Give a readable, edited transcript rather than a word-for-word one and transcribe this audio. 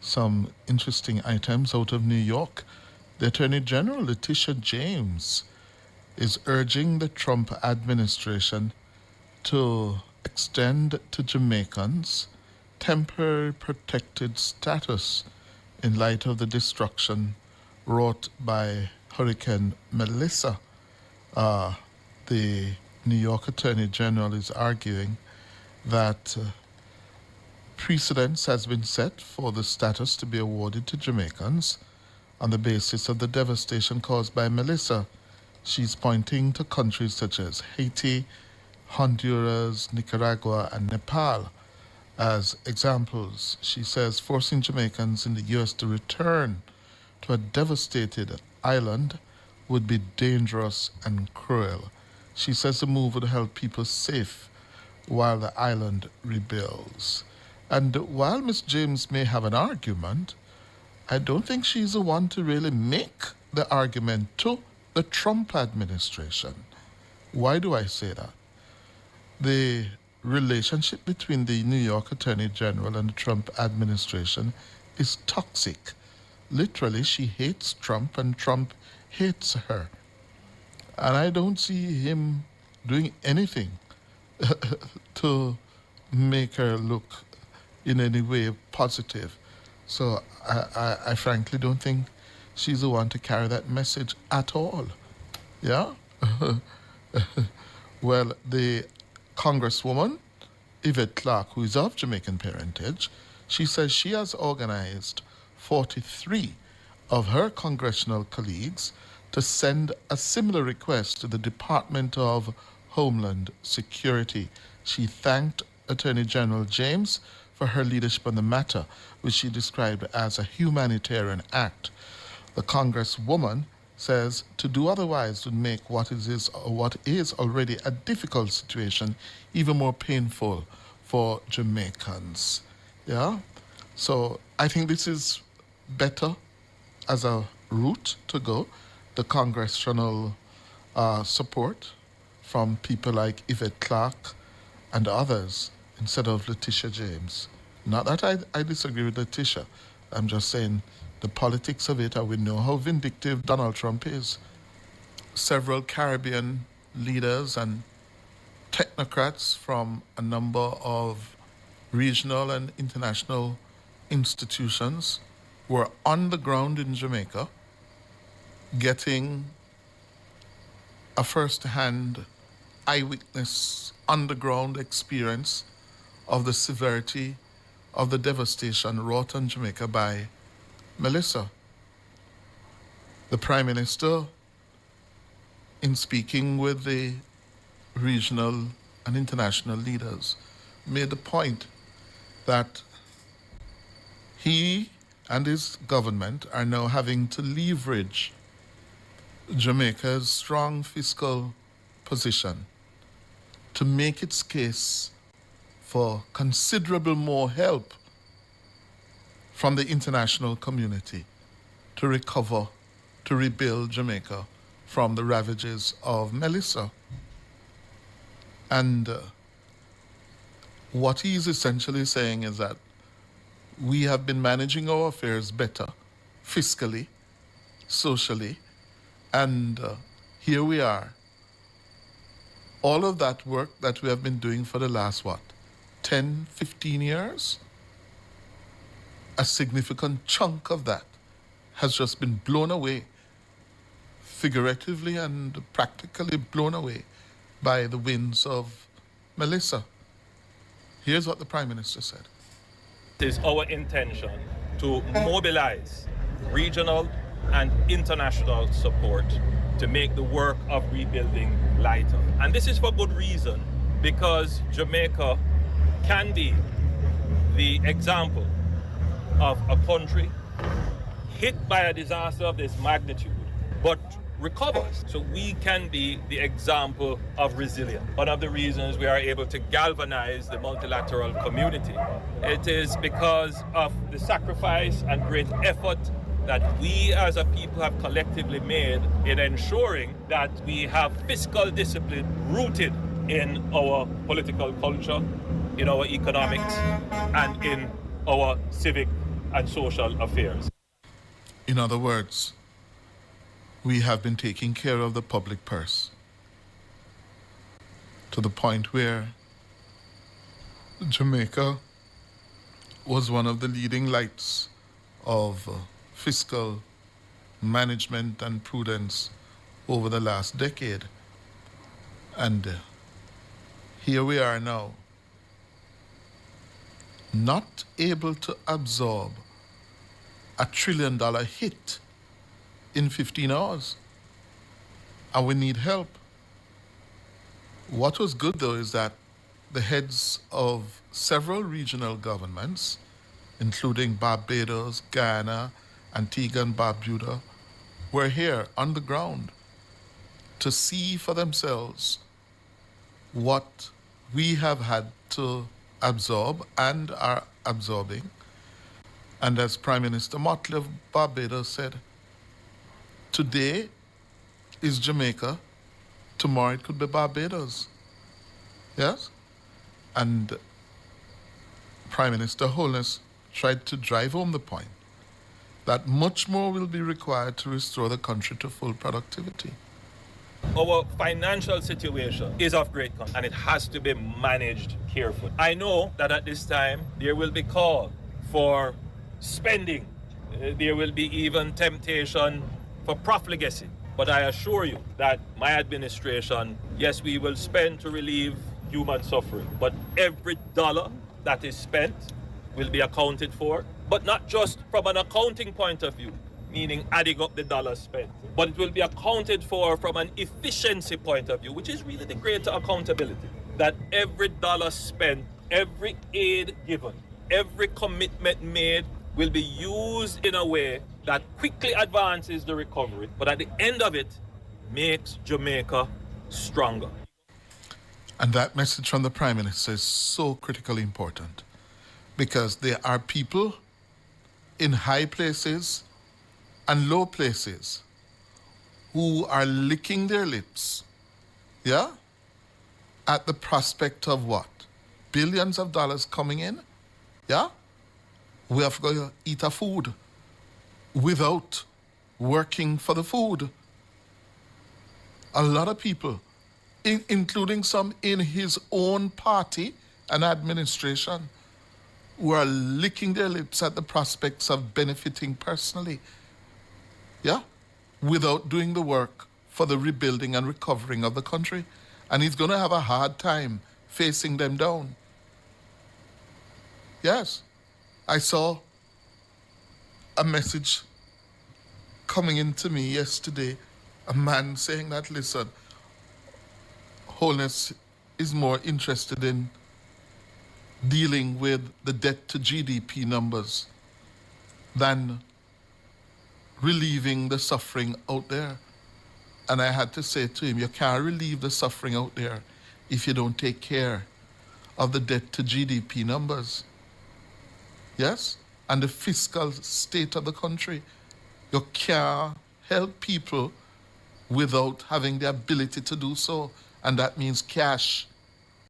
some interesting items out of New York. The Attorney General, Letitia James, is urging the Trump administration to extend to Jamaicans temporary protected status in light of the destruction wrought by Hurricane Melissa. The New York Attorney General is arguing that precedence has been set for the status to be awarded to Jamaicans on the basis of the devastation caused by Melissa. She's pointing to countries such as Haiti, Honduras, Nicaragua, and Nepal as examples. She says forcing Jamaicans in the U.S. to return to a devastated island would be dangerous and cruel. She says the move would help people safe while the island rebuilds. And while Ms. James may have an argument, I don't think she's the one to really make the argument to the Trump administration. Why do I say that? The relationship between the New York Attorney General and the Trump administration is toxic. Literally, she hates Trump and Trump hates her. And I don't see him doing anything to make her look in any way positive. So I frankly don't think she's the one to carry that message at all. Yeah? Well, the Congresswoman, Yvette Clarke, who is of Jamaican parentage, she says she has organized 43 of her congressional colleagues to send a similar request to the Department of Homeland Security. She thanked Attorney General James for her leadership on the matter, which she described as a humanitarian act. The Congresswoman says to do otherwise would make what is already a difficult situation even more painful for Jamaicans. Yeah? So I think this is better as a route to go. The congressional support from people like Yvette Clarke and others instead of Letitia James. Not that I disagree with Letitia. I'm just saying the politics of it, and we know how vindictive Donald Trump is. Several Caribbean leaders and technocrats from a number of regional and international institutions were on the ground in Jamaica getting a first-hand eyewitness underground experience of the severity of the devastation wrought on Jamaica by Melissa. The Prime Minister, in speaking with the regional and international leaders, made the point that he and his government are now having to leverage Jamaica's strong fiscal position to make its case for considerable more help from the international community to recover, to rebuild Jamaica from the ravages of Melissa. And what he's essentially saying is that we have been managing our affairs better, fiscally, socially, and here we are. All of that work that we have been doing for the last, 10, 15 years, a significant chunk of that has just been blown away, figuratively and practically blown away by the winds of Melissa. Here's what the Prime Minister said. It is our intention to mobilize regional and international support to make the work of rebuilding lighter. And this is for good reason, because Jamaica can be the example of a country hit by a disaster of this magnitude, but recovers. So we can be the example of resilience. One of the reasons we are able to galvanize the multilateral community, it is because of the sacrifice and great effort that we as a people have collectively made in ensuring that we have fiscal discipline rooted in our political culture, in our economics, and in our civic and social affairs. In other words, we have been taking care of the public purse to the point where Jamaica was one of the leading lights of fiscal management and prudence over the last decade. And here we are now, not able to absorb a $1 trillion hit in 15 hours. And we need help. What was good, though, is that the heads of several regional governments, including Barbados, Guyana, Antigua and Barbuda, were here on the ground to see for themselves what we have had to absorb and are absorbing. And as Prime Minister Motley of Barbados said, today is Jamaica, tomorrow it could be Barbados. Yes? And Prime Minister Holness tried to drive home the point that much more will be required to restore the country to full productivity. Our financial situation is of great concern and it has to be managed carefully. I know that at this time there will be call for spending. There will be even temptation for profligacy. But I assure you that my administration, yes, we will spend to relieve human suffering, but every dollar that is spent will be accounted for, but not just from an accounting point of view, meaning adding up the dollars spent, but it will be accounted for from an efficiency point of view, which is really the greater accountability, that every dollar spent, every aid given, every commitment made will be used in a way that quickly advances the recovery, but at the end of it, makes Jamaica stronger. And that message from the Prime Minister is so critically important because there are people in high places and low places who are licking their lips, yeah, at the prospect of what? Billions of dollars coming in, yeah? We have to eat our food without working for the food. A lot of people, including some in his own party and administration, who are licking their lips at the prospects of benefiting personally, yeah, without doing the work for the rebuilding and recovering of the country. And he's going to have a hard time facing them down. Yes, I saw a message coming into me yesterday, a man saying that, listen, Holness is more interested in dealing with the debt to GDP numbers than relieving the suffering out there. And I had to say to him, you can't relieve the suffering out there if you don't take care of the debt to GDP numbers. Yes? And the fiscal state of the country. You can't help people without having the ability to do so. And that means cash.